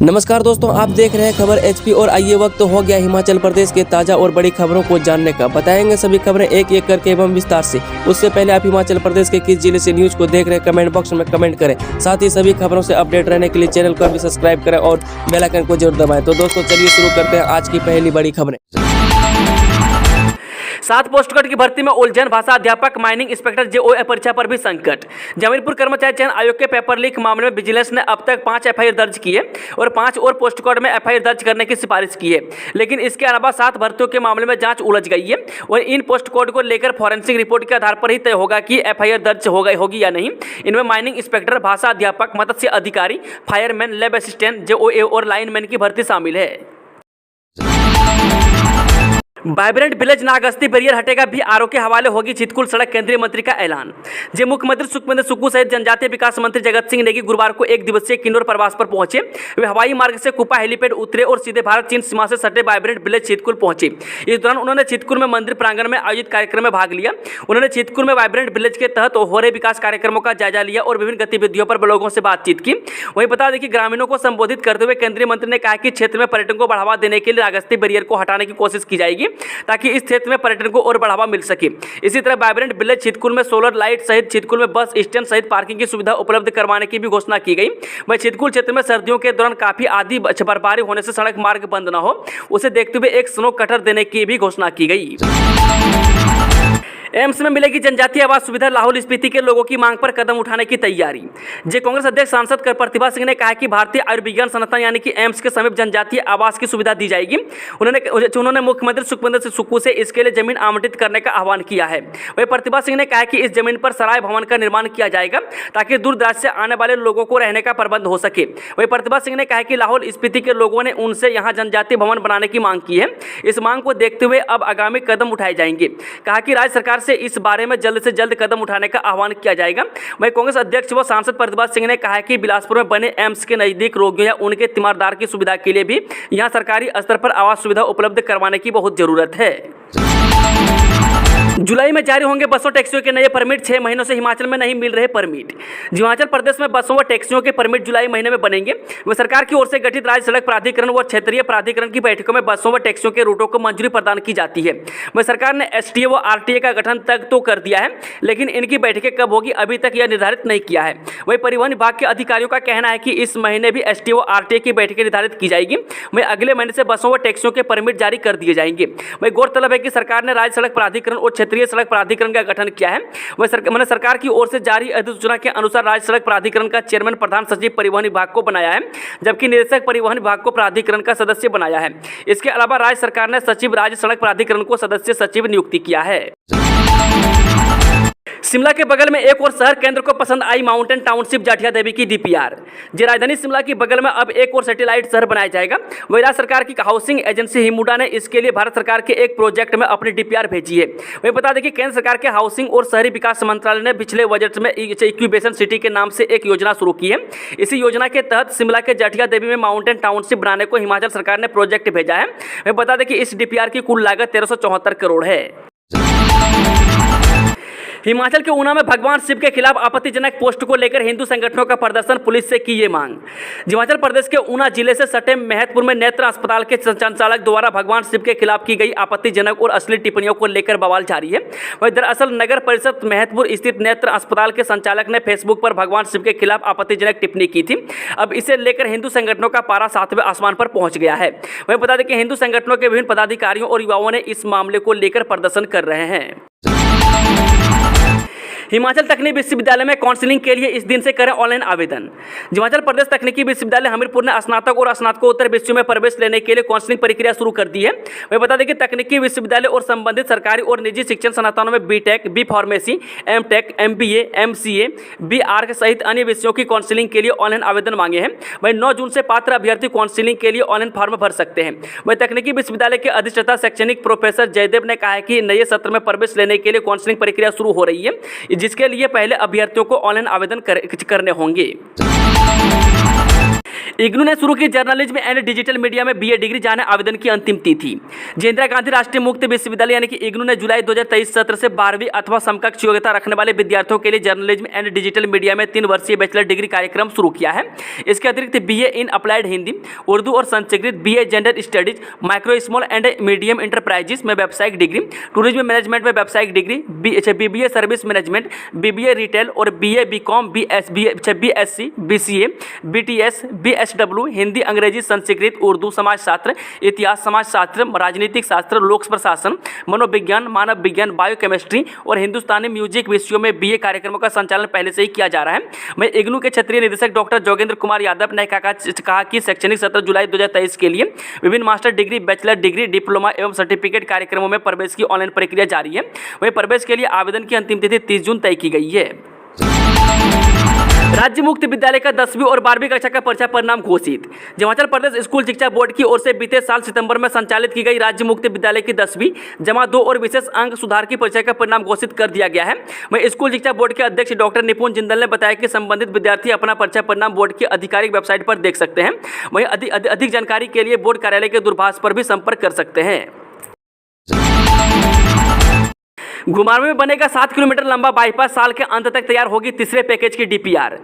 नमस्कार दोस्तों, आप देख रहे हैं खबर एचपी और आइए वक्त हो गया हिमाचल प्रदेश के ताजा और बड़ी खबरों को जानने का। बताएंगे सभी खबरें एक एक करके एवं विस्तार से। उससे पहले आप हिमाचल प्रदेश के किस जिले से न्यूज को देख रहे हैं कमेंट बॉक्स में कमेंट करें। साथ ही सभी खबरों से अपडेट रहने के लिए चैनल को भी सब्सक्राइब करें और बेल आइकन को जरूर दबाएं। तो दोस्तों चलिए शुरू करते हैं आज की पहली बड़ी खबरें। 7 पोस्टकार्ड की भर्ती में उलझन, भाषा अध्यापक, माइनिंग इंस्पेक्टर जेओए परीक्षा पर भी संकट। जमीरपुर कर्मचारी चयन आयोग के पेपर लीक मामले में विजिलेंस ने अब तक 5 एफआईआर दर्ज की है और 5 और पोस्टकार्ड में एफआईआर दर्ज करने की सिफारिश की है। लेकिन इसके अलावा 7 भर्तियों के मामले में जांच उलझ गई है और इन पोस्टकार्ड को लेकर फॉरेंसिक रिपोर्ट के आधार पर ही तय होगा कि एफआईआर दर्ज होगी या नहीं। इनमें माइनिंग इंस्पेक्टर, भाषा अध्यापक, मत्स्य अधिकारी, फायरमैन, लैब असिस्टेंट, जेओए और लाइनमैन की भर्ती शामिल है। वाइब्रेंट विलेज नागस्ती बैरियर हटेगा भी आरओ के हवाले होगी चितकुल सड़क, केंद्रीय मंत्री का ऐलान। जे मुख्यमंत्री सुखविंदर सुक्खू सहित जनजातीय विकास मंत्री जगत सिंह नेगी गुरुवार को 1 दिवसीय किन्नौर प्रवास पर पहुंचे। वे हवाई मार्ग से कुपा हेलीपैड उतरे और सीधे भारत चीन सीमा से सटे वाइब्रेंट विलेज चितकुल पहुंचे। इस दौरान उन्होंने चितकुल में मंदिर प्रांगण में आयोजित कार्यक्रम में भाग लिया। उन्होंने चितकुल में वाइब्रेंट विलेज के तहत हो रहे विकास कार्यक्रमों का जायजा लिया और विभिन्न गतिविधियों पर लोगों से बातचीत की। वहीं बता दें कि ग्रामीणों को संबोधित करते हुए केंद्रीय मंत्री ने कहा कि क्षेत्र में पर्यटन को बढ़ावा देने के लिए नागस्ती बैरियर को हटाने की कोशिश की जाएगी ताकि इस क्षेत्र में पर्यटन को और बढ़ावा मिल सके। इसी तरह वाइब्रेंट विलेज चितकुल में सोलर लाइट सहित चितकुल में बस स्टैंड सहित पार्किंग की सुविधा उपलब्ध करवाने की भी घोषणा की गई। वहीं चितकुल क्षेत्र में सर्दियों के दौरान काफी आधी बर्फबारी होने से सड़क मार्ग बंद न हो, उसे देखते हुए एक स्नो कटर देने की भी घोषणा की गई। एम्स में मिलेगी जनजातीय आवास सुविधा, लाहौल स्पीति के लोगों की मांग पर कदम उठाने की तैयारी। जे कांग्रेस अध्यक्ष सांसद प्रतिभा सिंह ने कहा कि भारतीय आयुर्विज्ञान संस्थान यानी कि एम्स के समीप जनजातीय आवास की सुविधा दी जाएगी। उन्होंने मुख्यमंत्री सुखविंदर सुक्खू से इसके लिए जमीन आवंटित करने का आह्वान किया है। वही प्रतिभा सिंह ने कहा कि इस जमीन पर सराय भवन का निर्माण किया जाएगा ताकि दूर दराज से आने वाले लोगों को रहने का प्रबंध हो सके। वही प्रतिभा सिंह ने कहा कि लाहौल स्पीति के लोगों ने उनसे यहाँ जनजातीय भवन बनाने की मांग की है। इस मांग को देखते हुए अब आगामी कदम उठाए जाएंगे। कहा कि राज्य सरकार से इस बारे में जल्द से जल्द कदम उठाने का आह्वान किया जाएगा। वहीं कांग्रेस अध्यक्ष व सांसद प्रतिभा सिंह ने कहा कि बिलासपुर में बने एम्स के नजदीक रोगियों या उनके तीमारदार की सुविधा के लिए भी यहां सरकारी स्तर पर आवास सुविधा उपलब्ध करवाने की बहुत जरूरत है। जुलाई में जारी होंगे बसों टैक्सियों के नए परमिट। 6 महीनों से हिमाचल में नहीं मिल रहे परमिट। हिमाचल प्रदेश में बसों व टैक्सियों के परमिट जुलाई महीने में बनेंगे। वह सरकार की ओर से गठित राज्य सड़क प्राधिकरण व क्षेत्रीय प्राधिकरण की बैठकों में बसों व टैक्सियों के रूटों को मंजूरी प्रदान की जाती है। वह सरकार ने एसटीए व आरटीए का गठन तक तो कर दिया है, लेकिन इनकी बैठकें कब होगी अभी तक यह निर्धारित नहीं किया है। वही परिवहन विभाग के अधिकारियों का कहना है कि इस महीने भी एसटीए व आरटीए की बैठकें निर्धारित की जाएगी। वही अगले महीने से बसों व टैक्सियों के परमिट जारी कर दिए जाएंगे। वही गौरतलब है कि सरकार ने राज्य सड़क प्राधिकरण और क्षेत्रीय सड़क प्राधिकरण का गठन किया है। वह सरकार की ओर से जारी अधिसूचना के अनुसार राज्य सड़क प्राधिकरण का चेयरमैन प्रधान सचिव परिवहन विभाग को बनाया है, जबकि निदेशक परिवहन विभाग को प्राधिकरण का सदस्य बनाया है। इसके अलावा राज्य सरकार ने सचिव राज्य सड़क प्राधिकरण को सदस्य सचिव नियुक्ति किया है। शिमला के बगल में एक और शहर केंद्र को पसंद I mountain township Jathia Devi की डीपीआर। जो राजधानी शिमला की बगल में अब एक और सैटेलाइट शहर बनाया जाएगा। वही राज्य सरकार की हाउसिंग एजेंसी हिमुडा ने इसके लिए भारत सरकार के एक प्रोजेक्ट में अपनी डीपीआर भेजी है। वही बता दें कि केंद्र सरकार के हाउसिंग और शहरी विकास मंत्रालय ने पिछले बजट में इंक्यूबेशन सिटी के नाम से एक योजना शुरू की है। इसी योजना के तहत शिमला के जाठिया देवी में माउंटेन टाउनशिप बनाने को हिमाचल सरकार ने प्रोजेक्ट भेजा है। वही बता दें कि इस डीपीआर की कुल लागत 1374 करोड़ है। हिमाचल के ऊना में भगवान शिव के खिलाफ आपत्तिजनक पोस्ट को लेकर हिंदू संगठनों का प्रदर्शन, पुलिस से की ये मांग। हिमाचल प्रदेश के ऊना जिले से सटे महतपुर में नेत्र अस्पताल के संचालक द्वारा भगवान शिव के खिलाफ की गई आपत्तिजनक और अश्लील टिप्पणियों को लेकर बवाल जारी है। वही दरअसल नगर परिषद महतपुर स्थित नेत्र अस्पताल के संचालक ने फेसबुक पर भगवान शिव के खिलाफ आपत्तिजनक टिप्पणी की थी। अब इसे लेकर हिंदू संगठनों का पारा 7वें आसमान पर पहुंच गया है। वही बता दें कि हिंदू संगठनों के विभिन्न पदाधिकारियों और युवाओं ने इस मामले को लेकर प्रदर्शन कर रहे हैं। हिमाचल तकनीकी विश्वविद्यालय में काउंसलिंग के लिए इस दिन से करें ऑनलाइन आवेदन। हिमाचल प्रदेश तकनीकी विश्वविद्यालय हमीरपुर ने स्नातक और स्नातकोत्तर विषयों में प्रवेश लेने के लिए काउंसलिंग प्रक्रिया शुरू कर दी है। वही बता दें कि तकनीकी विश्वविद्यालय और संबंधित सरकारी और निजी शिक्षण संस्थानों में BTech, B pharmacy, MTech, MBA, MCA, BArch सहित अन्य विषयों की काउंसलिंग के लिए ऑनलाइन आवेदन मांगे हैं। वही 9 जून से पात्र अभ्यर्थी काउंसलिंग के लिए ऑनलाइन फॉर्म भर सकते हैं। वही तकनीकी विश्वविद्यालय के अधिष्ठाता शैक्षणिक प्रोफेसर जयदेव ने कहा है कि नए सत्र में प्रवेश लेने के लिए काउंसलिंग प्रक्रिया शुरू हो रही है, जिसके लिए पहले अभ्यर्थियों को ऑनलाइन आवेदन करने होंगे। इग्नू ने शुरू की जर्नलिज्म एंड डिजिटल मीडिया में बीए डिग्री जाने आवेदन की अंतिम तिथि। इंदिरा गांधी राष्ट्रीय मुक्त विश्वविद्यालय यानी कि इग्नू ने जुलाई 2023 सत्र से 12वीं अथवा समकक्ष योग्यता रखने वाले विद्यार्थियों के लिए जर्नलिज्म एंड डिजिटल मीडिया में 3 वर्षीय बैचलर डिग्री कार्यक्रम शुरू किया है। इसके अतिरिक्त BA in applied Hindi, Urdu और Sanskrit, BA gender studies, micro small and medium enterprises में व्यावसायिक डिग्री, टूरिज्म मैनेजमेंट में व्यावसायिक degree, BBA service management, BBA retail और BA BCom, BSc, BCA, BTS, BSW, Hindi, Angrezi, Sanskrit, Urdu, समाजशास्त्र, इतिहास, समाजशास्त्र, राजनीतिक शास्त्र, लोक प्रशासन, मनोविज्ञान, मानव विज्ञान, बायोकेमिस्ट्री और हिंदुस्तानी म्यूजिक विषयों में बीए कार्यक्रमों का संचालन पहले से ही किया जा रहा है। वहीं इग्नू के क्षेत्रीय निदेशक डॉक्टर जोगेंद्र कुमार यादव ने कहा कि शैक्षणिक सत्र जुलाई 2023 के लिए विभिन्न master degree, bachelor degree, diploma एवं सर्टिफिकेट कार्यक्रमों में प्रवेश की ऑनलाइन प्रक्रिया जारी है। वहीं प्रवेश के लिए आवेदन की अंतिम तिथि 30 जून तय की गई है। राज्य मुक्त विद्यालय का 10वीं और 12वीं कक्षा का परीक्षा परिणाम घोषित। हिमाचल प्रदेश स्कूल शिक्षा बोर्ड की ओर से बीते साल सितंबर में संचालित की गई राज्य मुक्त विद्यालय की 10वीं जमा 2 और विशेष अंक सुधार की परीक्षा का परिणाम घोषित कर दिया गया है। वहीं स्कूल शिक्षा बोर्ड के अध्यक्ष डॉक्टर निपुण जिंदल ने बताया कि संबंधित विद्यार्थी अपना परीक्षा परिणाम बोर्ड की आधिकारिक वेबसाइट पर देख सकते हैं। वहीं अधिक जानकारी के लिए बोर्ड कार्यालय के दूरभाष पर भी संपर्क कर सकते हैं। घुमारवीं में बनेगा 7 किलोमीटर लंबा बाईपास, साल के अंत तक तैयार होगी तीसरे पैकेज की डीपीआर।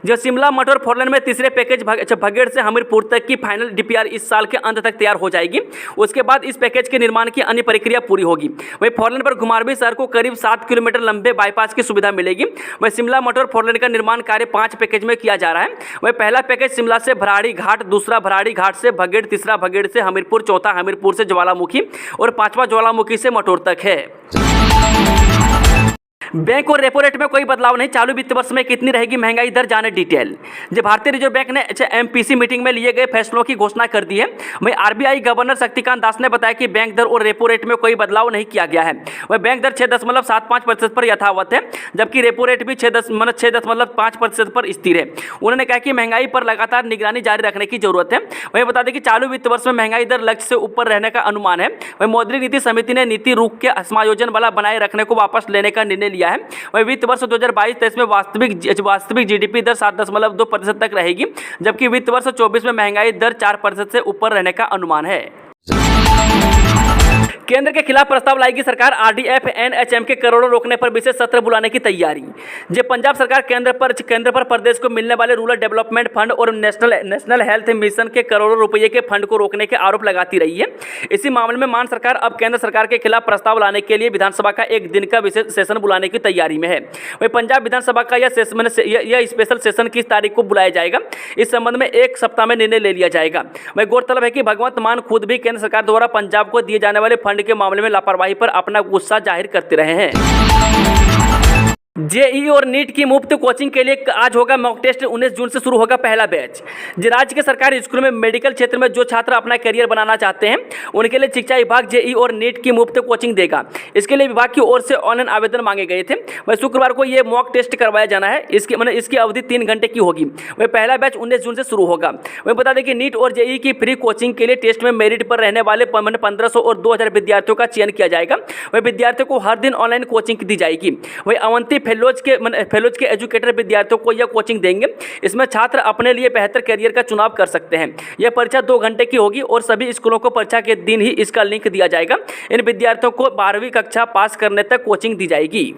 जो शिमला मटोर फोरलेन में तीसरे पैकेज भगेड़ से हमीरपुर तक की फाइनल डीपीआर इस साल के अंत तक तैयार हो जाएगी। उसके बाद इस पैकेज के निर्माण की अन्य प्रक्रिया पूरी होगी। वहीं फोरलेन पर घुमारवीं शहर को करीब 7 किलोमीटर लंबे बाईपास की सुविधा मिलेगी। वहीं शिमला मटोर फोरलेन का निर्माण कार्य 5 पैकेज में किया जा रहा है। वहीं पहला पैकेज शिमला से भराड़ी घाट, दूसरा भराड़ी घाट से भगेड़, तीसरा भगेड़ से हमीरपुर, चौथा हमीरपुर से ज्वालामुखी और 5वां ज्वालामुखी से मटोर तक है। बैंक और रेपो रेट में कोई बदलाव नहीं, चालू वित्त वर्ष में कितनी रहेगी महंगाई दर, जाने डिटेल। जो भारतीय रिजर्व बैंक ने एमपीसी मीटिंग में लिए गए फैसलों की घोषणा कर दी है। वहीं आरबीआई गवर्नर शक्तिकांत दास ने बताया कि बैंक दर और रेपो रेट में कोई बदलाव नहीं किया गया है। वह बैंक दर 6.75% पर यथावत है, जबकि रेपो रेट भी 6.5% पर स्थिर है। उन्होंने कहा कि महंगाई पर लगातार निगरानी जारी रखने की जरूरत है। वहीं बता दें कि चालू वित्त वर्ष में महंगाई दर लक्ष्य से ऊपर रहने का अनुमान है। वहीं मौद्रिक नीति समिति ने नीति रुख के समायोजन वाला बनाए रखने को वापस लेने का निर्णय लिया है। वही वित्त वर्ष 2022-23 में वास्तविक जीडीपी दर 7.2% तक रहेगी, जबकि वित्त वर्ष 24 में महंगाई दर 4% से ऊपर रहने का अनुमान है। केंद्र के खिलाफ प्रस्ताव लाएगी सरकार, आरडीएफ एनएचएम के करोड़ों रोकने पर विशेष सत्र बुलाने की तैयारी। जब पंजाब सरकार केंद्र पर प्रदेश को मिलने वाले रूरल डेवलपमेंट फंड और नेशनल हेल्थ मिशन के करोड़ों रुपये के फंड को रोकने के आरोप लगाती रही है। इसी मामले में मान सरकार अब केंद्र सरकार के खिलाफ प्रस्ताव लाने के लिए विधानसभा का एक दिन का विशेष सेशन बुलाने की तैयारी में है। वही पंजाब विधानसभा का यह स्पेशल सेशन किस तारीख को बुलाया जाएगा, इस संबंध में 1 सप्ताह में निर्णय ले लिया जाएगा। वही गौरतलब है कि भगवंत मान खुद भी केंद्र सरकार द्वारा पंजाब को दिए जाने वाले फंड के मामले में लापरवाही पर अपना गुस्सा जाहिर करते रहे हैं। जेईई और नीट की मुफ्त कोचिंग के लिए आज होगा मॉक टेस्ट। 19 जून से शुरू होगा पहला बैच। राज्य के सरकारी स्कूलों में मेडिकल क्षेत्र में जो छात्र अपना करियर बनाना चाहते हैं उनके लिए शिक्षा विभाग जेईई और नीट की मुफ्त कोचिंग देगा। इसके लिए विभाग की ओर से ऑनलाइन आवेदन मांगे गए थे। वह शुक्रवार को ये मॉक टेस्ट करवाया जाना है। इसकी अवधि 3 घंटे की होगी। वह पहला बैच 19 जून से शुरू होगा। वह बता दें कि नीट और जेईई की फ्री कोचिंग के लिए टेस्ट में मेरिट पर रहने वाले 1500 और 2000 विद्यार्थियों का चयन किया जाएगा। वह विद्यार्थियों को हर दिन ऑनलाइन कोचिंग दी जाएगी। वही अवंती फेलोज के एजुकेटर विद्यार्थियों को यह कोचिंग देंगे। इसमें छात्र अपने लिए बेहतर करियर का चुनाव कर सकते हैं। यह परीक्षा 2 घंटे की होगी और सभी स्कूलों को परीक्षा के दिन ही इसका लिंक दिया जाएगा। इन विद्यार्थियों को 12वीं कक्षा पास करने तक कोचिंग दी जाएगी।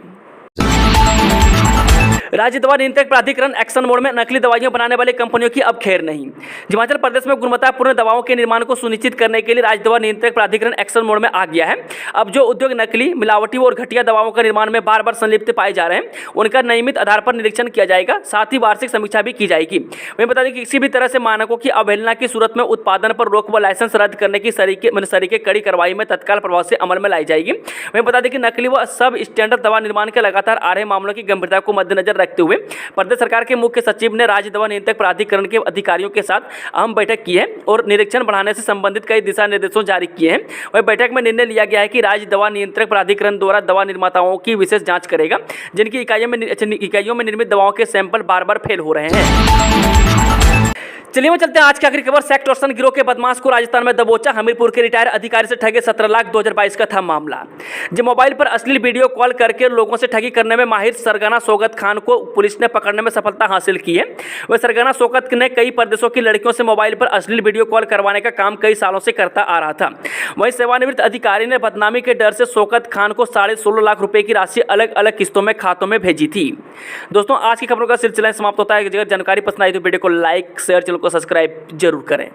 राज्य दवा नियंत्रक प्राधिकरण एक्शन मोड में, नकली दवाइयां बनाने वाली कंपनियों की अब खैर नहीं। हिमाचल प्रदेश में गुणवत्तापूर्ण दवाओं के निर्माण को सुनिश्चित करने के लिए राज्य दवा नियंत्रक प्राधिकरण एक्शन मोड में आ गया है। अब जो उद्योग नकली, मिलावटी और घटिया दवाओं के निर्माण में बार बार संलिप्त पाए जा रहे हैं, उनका नियमित आधार पर निरीक्षण किया जाएगा। साथ ही वार्षिक समीक्षा भी की जाएगी। वहीं बता दें कि किसी भी तरह से मानकों की अवहेलना की सूरत में उत्पादन पर रोक व लाइसेंस रद्द करने की सरीके कड़ी कार्रवाई में तत्काल प्रभाव से अमल में लाई जाएगी। वहीं बता दें कि नकली व सब स्टैंडर्ड दवा निर्माण के लगातार आ रहे मामलों की गंभीरता को मद्देनजर रखते हुए प्रदेश सरकार के मुख्य सचिव ने राज्य दवा नियंत्रक प्राधिकरण के अधिकारियों के साथ अहम बैठक की है और निरीक्षण बढ़ाने से संबंधित कई दिशा निर्देशों जारी किए हैं। वही बैठक में निर्णय लिया गया है कि राज्य दवा नियंत्रक प्राधिकरण द्वारा दवा निर्माताओं की विशेष जांच करेगा जिनकी इकाइयों में निर्मित दवाओं के सैंपल बार बार फेल हो रहे हैं। चलिए मैं चलते हैं आज की आखिरी खबर। सेक्स टॉर्शन गिरोह के बदमाश को राजस्थान में दबोचा। हमीरपुर के रिटायर अधिकारी से ठगे 17 लाख 2022 का था मामला। जब मोबाइल पर अश्लील वीडियो कॉल करके लोगों से ठगी करने में माहिर सरगना शौकत खान को पुलिस ने पकड़ने में सफलता हासिल की है। वह सरगना शौकत ने कई प्रदेशों की लड़कियों से मोबाइल पर अश्लील वीडियो कॉल करवाने का काम कई सालों से करता आ रहा था। वहीं सेवानिवृत्त अधिकारी ने बदनामी के डर से शौकत खान को 16.5 लाख रुपए की राशि अलग अलग किस्तों में खातों में भेजी थी। दोस्तों आज की खबरों का सिलसिला समाप्त होता है। अगर जानकारी पसंद आई तो वीडियो को लाइक शेयर, चैनल को सब्सक्राइब जरूर करें।